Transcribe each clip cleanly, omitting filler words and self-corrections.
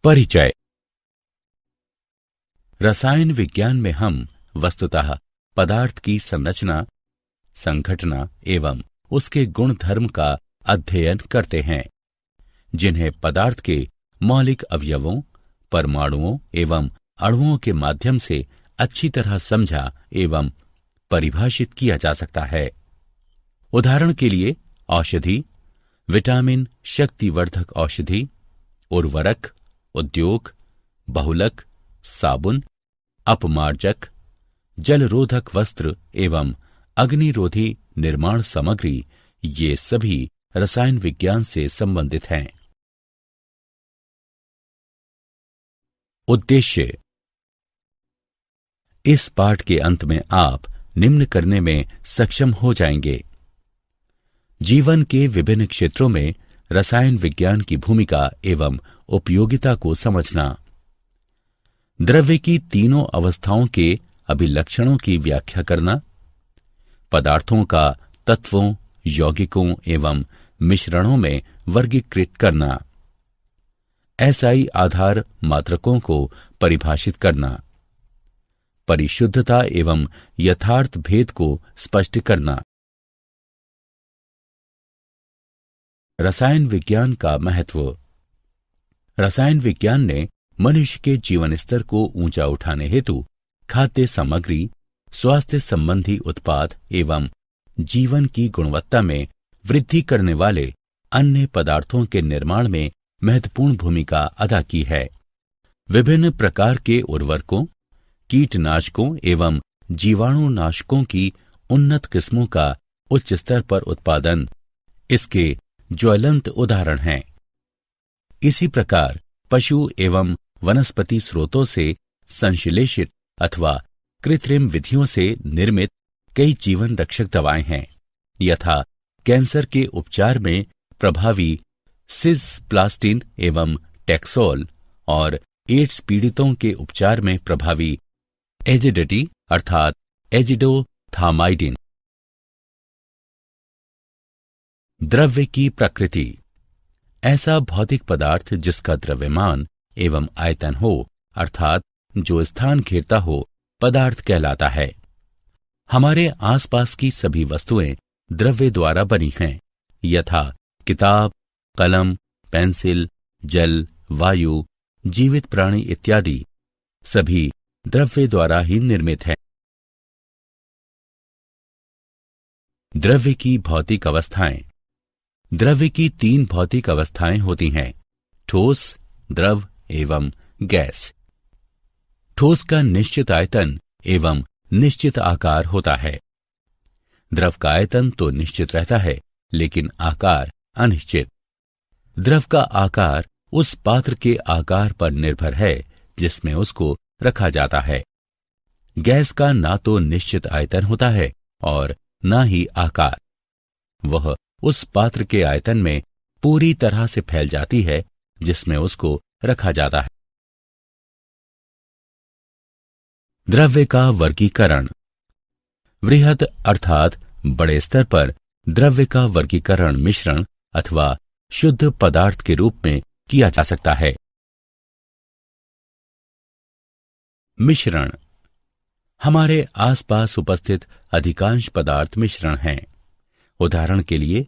परिचय। रसायन विज्ञान में हम वस्तुतः पदार्थ की संरचना, संघटना एवं उसके गुण धर्म का अध्ययन करते हैं, जिन्हें पदार्थ के मौलिक अवयवों, परमाणुओं एवं अणुओं के माध्यम से अच्छी तरह समझा एवं परिभाषित किया जा सकता है। उदाहरण के लिए औषधि, विटामिन, शक्तिवर्धक औषधि, उर्वरक, उद्योग, बहुलक, साबुन, अपमार्जक, जलरोधक वस्त्र एवं अग्निरोधी निर्माण सामग्री, ये सभी रसायन विज्ञान से संबंधित हैं। उद्देश्य। इस पाठ के अंत में आप निम्न करने में सक्षम हो जाएंगे: जीवन के विभिन्न क्षेत्रों में रसायन विज्ञान की भूमिका एवं उपयोगिता को समझना, द्रव्य की तीनों अवस्थाओं के अभिलक्षणों की व्याख्या करना, पदार्थों का तत्वों, यौगिकों एवं मिश्रणों में वर्गीकृत करना, एसआई आधार मात्रकों को परिभाषित करना, परिशुद्धता एवं यथार्थ भेद को स्पष्ट करना। रसायन विज्ञान का महत्व। रसायन विज्ञान ने मनुष्य के जीवन स्तर को ऊंचा उठाने हेतु खाद्य सामग्री, स्वास्थ्य संबंधी उत्पाद एवं जीवन की गुणवत्ता में वृद्धि करने वाले अन्य पदार्थों के निर्माण में महत्वपूर्ण भूमिका अदा की है। विभिन्न प्रकार के उर्वरकों, कीटनाशकों एवं जीवाणुनाशकों की उन्नत किस्मों का उच्च स्तर पर उत्पादन इसके ज्वलंत उदाहरण हैं। इसी प्रकार पशु एवं वनस्पति स्रोतों से संश्लेषित अथवा कृत्रिम विधियों से निर्मित कई जीवन रक्षक दवाएं हैं, यथा कैंसर के उपचार में प्रभावी सिस्प्लास्टिन एवं टैक्सोल और एड्स पीड़ितों के उपचार में प्रभावी एजिडिटी अर्थात एजिडोथामाइडिन। द्रव्य की प्रकृति। ऐसा भौतिक पदार्थ जिसका द्रव्यमान एवं आयतन हो, अर्थात जो स्थान घेरता हो, पदार्थ कहलाता है। हमारे आसपास की सभी वस्तुएं द्रव्य द्वारा बनी हैं, यथा किताब, कलम, पेंसिल, जल, वायु, जीवित प्राणी इत्यादि सभी द्रव्य द्वारा ही निर्मित हैं। द्रव्य की भौतिक अवस्थाएं। द्रव्य की तीन भौतिक अवस्थाएं होती हैं: ठोस, द्रव एवं गैस। ठोस का निश्चित आयतन एवं निश्चित आकार होता है। द्रव का आयतन तो निश्चित रहता है, लेकिन आकार अनिश्चित। द्रव का आकार उस पात्र के आकार पर निर्भर है जिसमें उसको रखा जाता है। गैस का ना तो निश्चित आयतन होता है और ना ही आकार। वह उस पात्र के आयतन में पूरी तरह से फैल जाती है जिसमें उसको रखा जाता है। द्रव्य का वर्गीकरण। वृहद अर्थात बड़े स्तर पर द्रव्य का वर्गीकरण मिश्रण अथवा शुद्ध पदार्थ के रूप में किया जा सकता है। मिश्रण। हमारे आसपास उपस्थित अधिकांश पदार्थ मिश्रण हैं। उदाहरण के लिए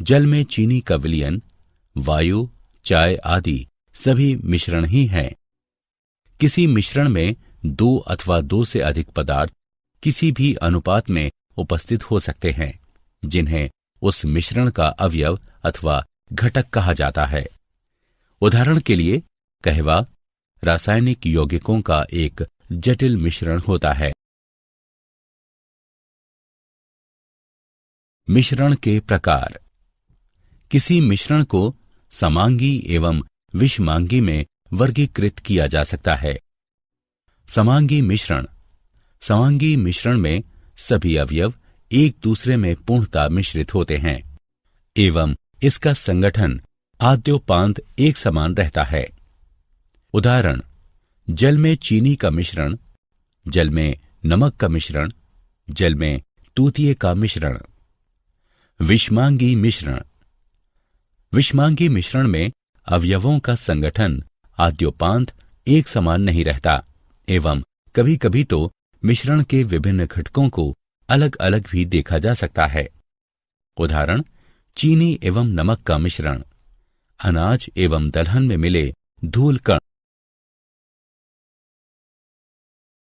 जल में चीनी का विलयन, वायु, चाय आदि सभी मिश्रण ही हैं। किसी मिश्रण में दो अथवा दो से अधिक पदार्थ किसी भी अनुपात में उपस्थित हो सकते हैं, जिन्हें उस मिश्रण का अवयव अथवा घटक कहा जाता है। उदाहरण के लिए कहवा रासायनिक यौगिकों का एक जटिल मिश्रण होता है। मिश्रण के प्रकार। किसी मिश्रण को समांगी एवं विषमांगी में वर्गीकृत किया जा सकता है। समांगी मिश्रण में सभी अवयव एक दूसरे में पूर्णतः मिश्रित होते हैं एवं इसका संगठन आद्योपांत एक समान रहता है। उदाहरण: जल में चीनी का मिश्रण, जल में नमक का मिश्रण, जल में तूतिए का मिश्रण। विषमांगी मिश्रण में अवयवों का संगठन आद्योपांत एक समान नहीं रहता एवं कभी कभी तो मिश्रण के विभिन्न घटकों को अलग अलग भी देखा जा सकता है। उदाहरण, चीनी एवं नमक का मिश्रण, अनाज एवं दलहन में मिले धूल कण।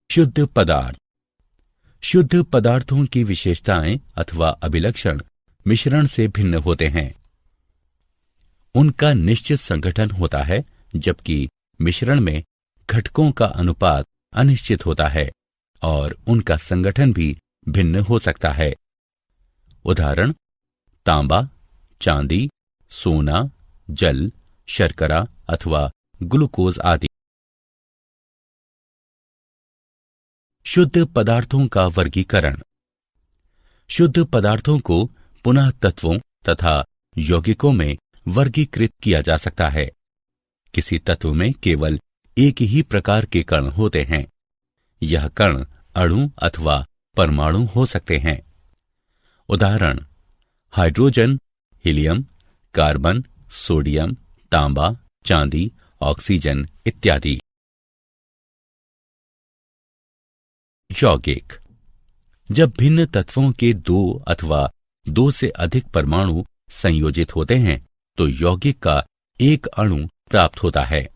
शुद्ध पदार्थ। शुद्ध पदार्थों की विशेषताएं अथवा अभिलक्षण मिश्रण से भिन्न होते हैं। उनका निश्चित संगठन होता है, जबकि मिश्रण में घटकों का अनुपात अनिश्चित होता है और उनका संगठन भी भिन्न हो सकता है। उदाहरण, तांबा, चांदी, सोना, जल, शर्करा अथवा ग्लूकोज आदि। शुद्ध पदार्थों का वर्गीकरण। शुद्ध पदार्थों को पुनः तत्वों तथा यौगिकों में वर्गीकृत किया जा सकता है। किसी तत्व में केवल एक ही प्रकार के कण होते हैं। यह कण अणु अथवा परमाणु हो सकते हैं। उदाहरण, हाइड्रोजन, हीलियम, कार्बन, सोडियम, तांबा, चांदी, ऑक्सीजन इत्यादि। यौगिक। जब भिन्न तत्वों के दो अथवा दो से अधिक परमाणु संयोजित होते हैं तो यौगिक का एक अणु प्राप्त होता है।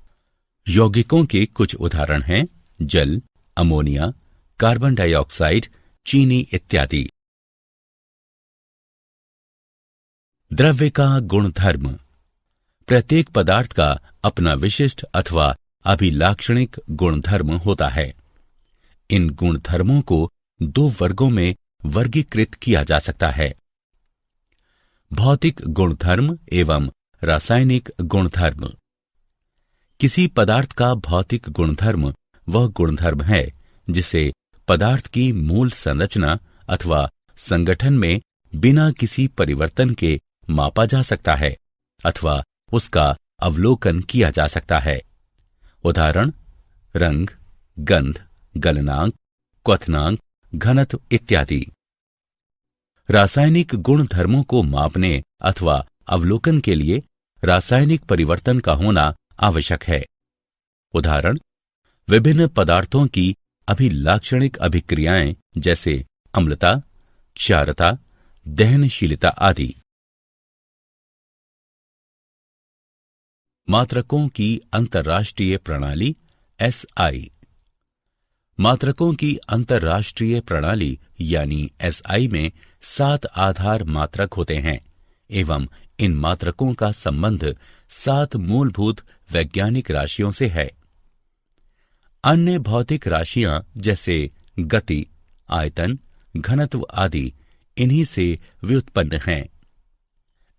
यौगिकों के कुछ उदाहरण हैं जल, अमोनिया, कार्बन डाइऑक्साइड, चीनी इत्यादि। द्रव्य का गुणधर्म। प्रत्येक पदार्थ का अपना विशिष्ट अथवा अभिलाक्षणिक गुणधर्म होता है। इन गुणधर्मों को दो वर्गों में वर्गीकृत किया जा सकता है, भौतिक गुणधर्म एवं रासायनिक गुणधर्म। किसी पदार्थ का भौतिक गुणधर्म वह गुणधर्म है जिसे पदार्थ की मूल संरचना अथवा संगठन में बिना किसी परिवर्तन के मापा जा सकता है अथवा उसका अवलोकन किया जा सकता है। उदाहरण, रंग, गंध, गलनांक, क्वथनांक, घनत्व इत्यादि। रासायनिक गुणधर्मों को मापने अथवा अवलोकन के लिए रासायनिक परिवर्तन का होना आवश्यक है। उदाहरण, विभिन्न पदार्थों की अभिलाक्षणिक अभिक्रियाएं जैसे अम्लता, क्षारता, दहनशीलता आदि। मात्रकों की अंतर्राष्ट्रीय प्रणाली एसआई। मात्रकों की अंतर्राष्ट्रीय प्रणाली यानी एसआई में 7 आधार मात्रक होते हैं एवं इन मात्रकों का संबंध 7 मूलभूत वैज्ञानिक राशियों से है। अन्य भौतिक राशियां जैसे गति, आयतन, घनत्व आदि इन्हीं से व्युत्पन्न हैं।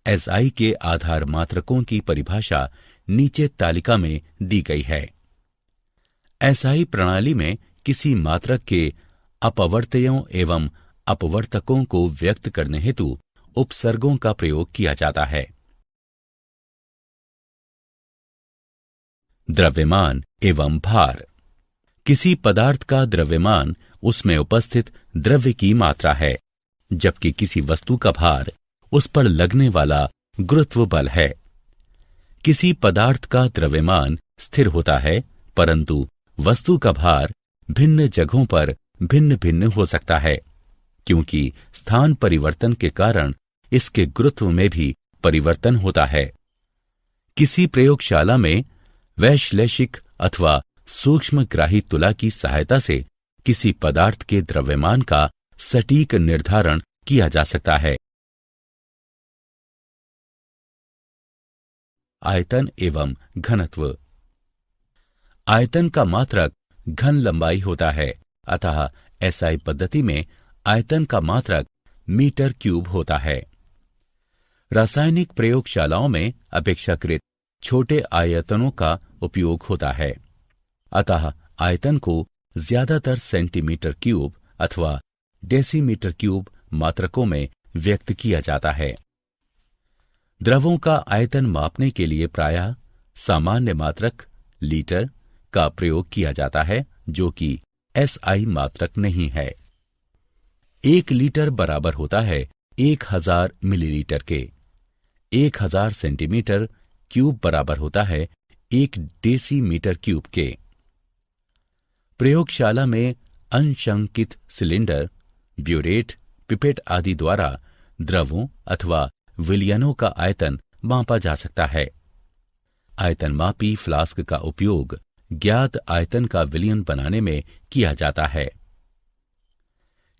एसआई के आधार मात्रकों की परिभाषा नीचे तालिका में दी गई है। एसआई प्रणाली में किसी मात्रक के अपवर्तयों एवं अपवर्तकों को व्यक्त करने हेतु उपसर्गों का प्रयोग किया जाता है। द्रव्यमान एवं भार। किसी पदार्थ का द्रव्यमान उसमें उपस्थित द्रव्य की मात्रा है, जबकि किसी वस्तु का भार उस पर लगने वाला गुरुत्व बल है। किसी पदार्थ का द्रव्यमान स्थिर होता है, परंतु वस्तु का भार भिन्न जगहों पर भिन्न भिन्न हो सकता है, क्योंकि स्थान परिवर्तन के कारण इसके गुरुत्व में भी परिवर्तन होता है। किसी प्रयोगशाला में वैश्लेषिक अथवा सूक्ष्मग्राही तुला की सहायता से किसी पदार्थ के द्रव्यमान का सटीक निर्धारण किया जा सकता है। आयतन एवं घनत्व। आयतन का मात्रक घन लंबाई होता है, अतः एसआई पद्धति में आयतन का मात्रक मीटर क्यूब होता है। रासायनिक प्रयोगशालाओं में अपेक्षाकृत छोटे आयतनों का उपयोग होता है, अतः आयतन को ज्यादातर सेंटीमीटर क्यूब अथवा डेसीमीटर क्यूब मात्रकों में व्यक्त किया जाता है। द्रवों का आयतन मापने के लिए प्रायः सामान्य मात्रक लीटर का प्रयोग किया जाता है, जो कि एसआई मात्रक नहीं है। 1 लीटर बराबर होता है 1000 मिलीलीटर के। 1000 सेंटीमीटर क्यूब बराबर होता है 1 डेसीमीटर क्यूब के। प्रयोगशाला में अंशांकित सिलेंडर, ब्यूरेट, पिपेट आदि द्वारा द्रवों अथवा विलयनों का आयतन मापा जा सकता है। आयतनमापी फ्लास्क का उपयोग ज्ञात आयतन का विलयन बनाने में किया जाता है।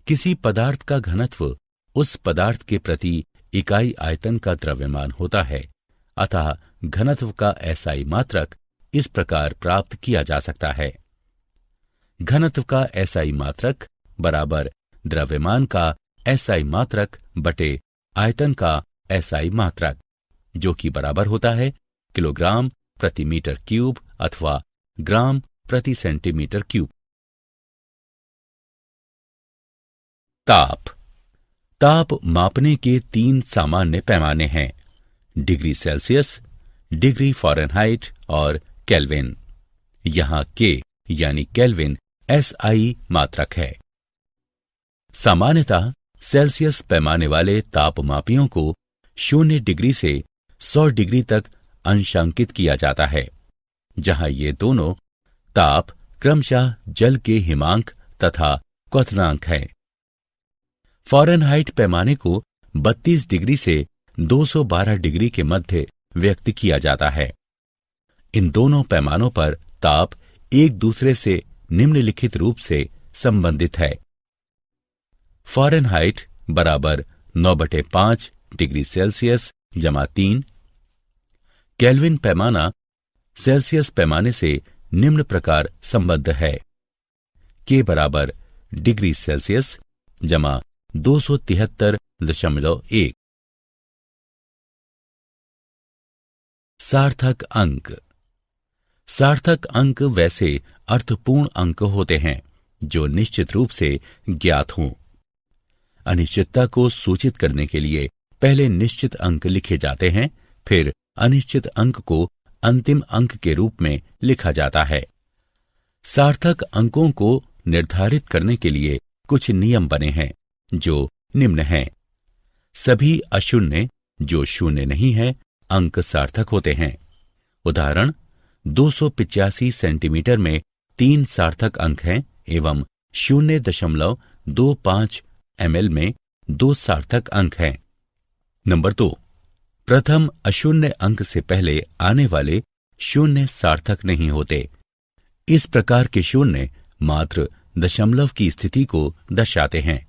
किसी पदार्थ का घनत्व उस पदार्थ के प्रति इकाई आयतन का द्रव्यमान होता है, अतः घनत्व का एसआई मात्रक इस प्रकार प्राप्त किया जा सकता है। घनत्व का एसआई मात्रक बराबर द्रव्यमान का एसआई मात्रक बटे आयतन का एसआई मात्रक, जो कि बराबर होता है किलोग्राम प्रति मीटर क्यूब अथवा ग्राम प्रति सेंटीमीटर क्यूब। ताप। ताप मापने के 3 सामान्य पैमाने हैं: डिग्री सेल्सियस, डिग्री फ़ारेनहाइट और केल्विन। यहां के यानी केल्विन एसआई मात्रक है। सामान्यतः सेल्सियस पैमाने वाले तापमापियों को 0 डिग्री से 100 डिग्री तक अंशांकित किया जाता है, जहां ये दोनों ताप क्रमशः जल के हिमांक तथा क्वथनांक है। फ़ारेनहाइट पैमाने को 32 डिग्री से 212 डिग्री के मध्य व्यक्त किया जाता है। इन दोनों पैमानों पर ताप एक दूसरे से निम्नलिखित रूप से संबंधित है: फ़ारेनहाइट बराबर 9/5 डिग्री सेल्सियस जमा 3। केल्विन पैमाना सेल्सियस पैमाने से निम्न प्रकार संबद्ध है: के बराबर डिग्री सेल्सियस जमा 273.1। सार्थक अंक। सार्थक अंक वैसे अर्थपूर्ण अंक होते हैं जो निश्चित रूप से ज्ञात हों। अनिश्चितता को सूचित करने के लिए पहले निश्चित अंक लिखे जाते हैं, फिर अनिश्चित अंक को अंतिम अंक के रूप में लिखा जाता है। सार्थक अंकों को निर्धारित करने के लिए कुछ नियम बने हैं जो निम्न हैं। सभी अशून्य जो शून्य नहीं है अंक सार्थक होते हैं। उदाहरण 285 सेंटीमीटर में 3 सार्थक अंक हैं एवं 0.25 ml में 2 सार्थक अंक हैं। नंबर 2, प्रथम अशून्य अंक से पहले आने वाले शून्य सार्थक नहीं होते। इस प्रकार के शून्य मात्र दशमलव की स्थिति को दर्शाते हैं,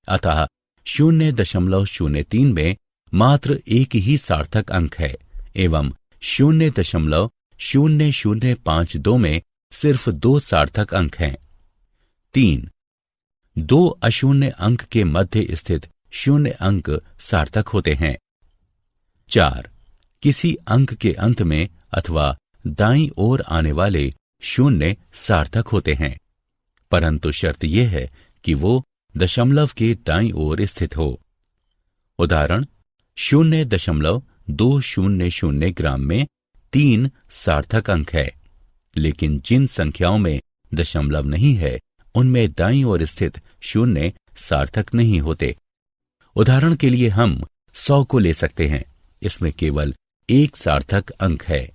अतः 0.03 में मात्र एक ही सार्थक अंक है एवं 0.0052 में सिर्फ 2 सार्थक अंक हैं। 3, 2 अशून्य अंक के मध्य स्थित शून्य अंक सार्थक होते हैं। 4, किसी अंक के अंत में अथवा दाईं ओर आने वाले शून्य सार्थक होते हैं, परंतु शर्त यह है कि वो दशमलव के दाईं ओर स्थित हो। उदाहरण 0.200 ग्राम में 3 सार्थक अंक है, लेकिन जिन संख्याओं में दशमलव नहीं है उनमें दाईं ओर स्थित शून्य सार्थक नहीं होते। उदाहरण के लिए हम 100 को ले सकते हैं, इसमें केवल 1 सार्थक अंक है।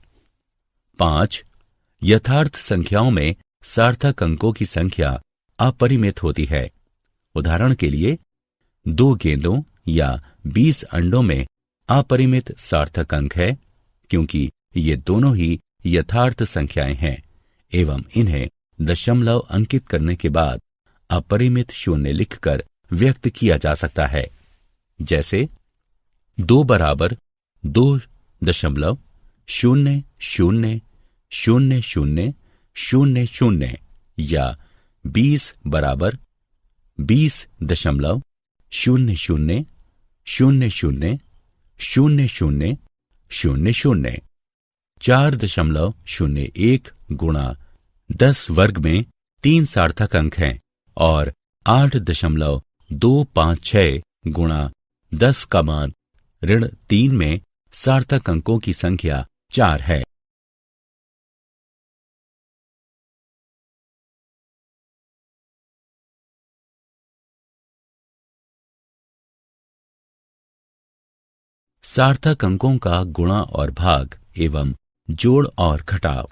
5, यथार्थ संख्याओं में सार्थक अंकों की संख्या अपरिमित होती है। उदाहरण के लिए 2 गेंदों या 20 अंडों में अपरिमित सार्थक अंक है, क्योंकि ये दोनों ही यथार्थ संख्याएं हैं एवं इन्हें दशमलव अंकित करने के बाद अपरिमित शून्य लिखकर व्यक्त किया जा सकता है, जैसे 2 बराबर 2.000000 या 20 बराबर 20.00000000। 4.01 गुणा 10 वर्ग में 3 सार्थक अंक हैं और 8.256 गुणा 10 का मान -3 में सार्थक अंकों की संख्या 4 है। सार्थक अंकों का गुणा और भाग एवं जोड़ और घटाव।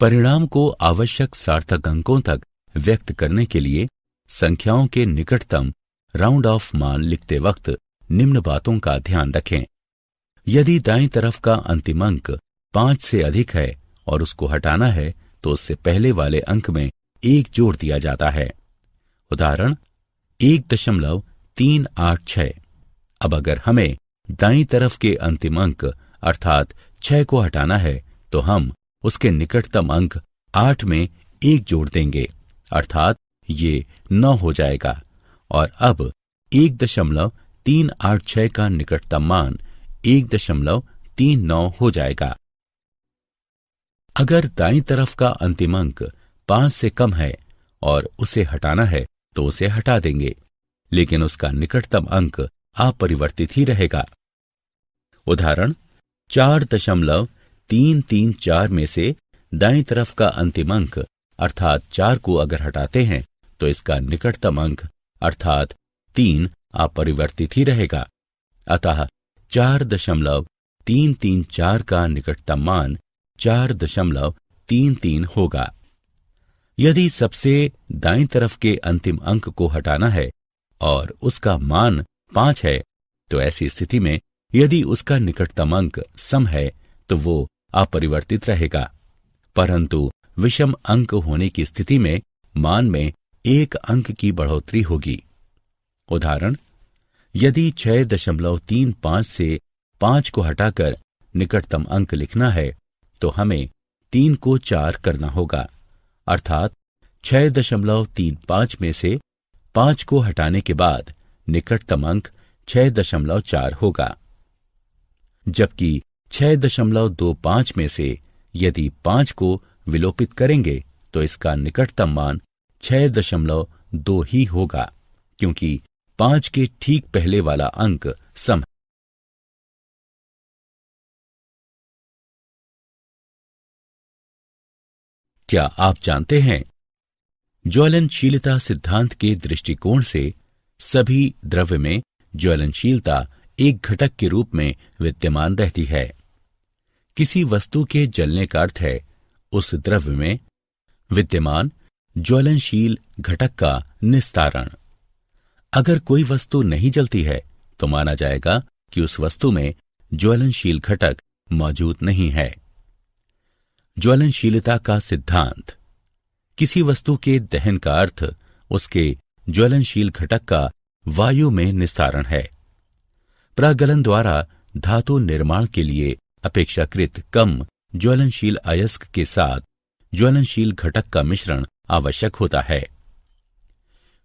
परिणाम को आवश्यक सार्थक अंकों तक व्यक्त करने के लिए संख्याओं के निकटतम राउंड ऑफ मान लिखते वक्त निम्न बातों का ध्यान रखें। यदि दाईं तरफ का अंतिम अंक 5 से अधिक है और उसको हटाना है तो उससे पहले वाले अंक में 1 जोड़ दिया जाता है। उदाहरण 1.386। अब अगर हमें दाईं तरफ के अंतिम अंक अर्थात 6 को हटाना है तो हम उसके निकटतम अंक 8 में 1 जोड़ देंगे अर्थात ये 9 हो जाएगा और अब 1.386 का निकटतम मान 1.39 हो जाएगा। अगर दाईं तरफ का अंतिम अंक 5 से कम है और उसे हटाना है तो उसे हटा देंगे, लेकिन उसका निकटतम अंक अपरिवर्तित ही रहेगा। उदाहरण 4.334 में से दाईं तरफ का अंतिम अंक अर्थात 4 को अगर हटाते हैं तो इसका निकटतम अंक अर्थात 3 अपरिवर्तित ही रहेगा। अतः 4.334 का निकटतम मान 4.33 होगा। यदि सबसे दाईं तरफ के अंतिम अंक को हटाना है और उसका मान 5 है तो ऐसी स्थिति में यदि उसका निकटतम अंक सम है तो वो अपरिवर्तित रहेगा, परंतु विषम अंक होने की स्थिति में मान में 1 अंक की बढ़ोतरी होगी। उदाहरण यदि 6.35 से 5 को हटाकर निकटतम अंक लिखना है तो हमें 3 को 4 करना होगा अर्थात 6.35 में से 5 को हटाने के बाद निकटतम अंक 6.4 होगा। जबकि 6.25 में से यदि 5 को विलोपित करेंगे तो इसका निकटतम मान 6.2 ही होगा, क्योंकि 5 के ठीक पहले वाला अंक सम है। क्या आप जानते हैं ज्वलनशीलता सिद्धांत के दृष्टिकोण से सभी द्रव्य में ज्वलनशीलता एक घटक के रूप में विद्यमान रहती है। किसी वस्तु के जलने का अर्थ है उस द्रव्य में विद्यमान ज्वलनशील घटक का निस्तारण। अगर कोई वस्तु नहीं जलती है तो माना जाएगा कि उस वस्तु में ज्वलनशील घटक मौजूद नहीं है। ज्वलनशीलता का सिद्धांत। किसी वस्तु के दहन का अर्थ उसके ज्वलनशील घटक का वायु में निस्तारण है। प्रागलन द्वारा धातु निर्माण के लिए अपेक्षाकृत कम ज्वलनशील अयस्क के साथ ज्वलनशील घटक का मिश्रण आवश्यक होता है।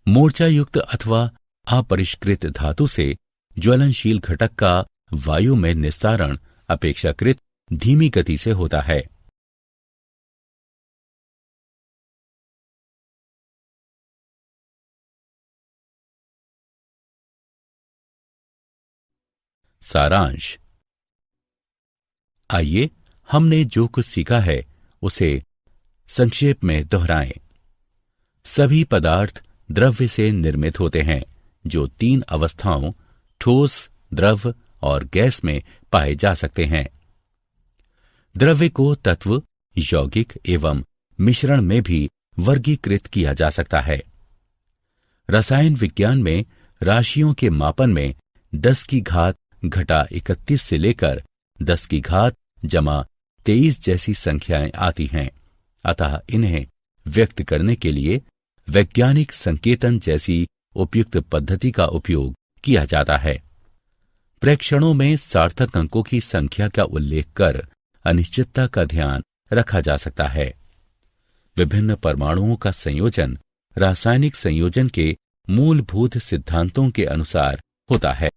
मूर्छायुक्त अथवा अपरिष्कृत धातु से ज्वलनशील घटक का वायु में निस्तारण अपेक्षाकृत धीमी गति से होता है। सारांश। आइए हमने जो कुछ सीखा है उसे संक्षेप में दोहराएं। सभी पदार्थ द्रव्य से निर्मित होते हैं जो 3 अवस्थाओं ठोस, द्रव और गैस में पाए जा सकते हैं। द्रव्य को तत्व, यौगिक एवं मिश्रण में भी वर्गीकृत किया जा सकता है। रसायन विज्ञान में राशियों के मापन में 10 की घात घटा 31 से लेकर 10 की घात जमा 23 जैसी संख्याएं आती हैं। अतः इन्हें व्यक्त करने के लिए वैज्ञानिक संकेतन जैसी उपयुक्त पद्धति का उपयोग किया जाता है। प्रेक्षणों में सार्थक अंकों की संख्या का उल्लेख कर अनिश्चितता का ध्यान रखा जा सकता है। विभिन्न परमाणुओं का संयोजन रासायनिक संयोजन के मूलभूत सिद्धांतों के अनुसार होता है।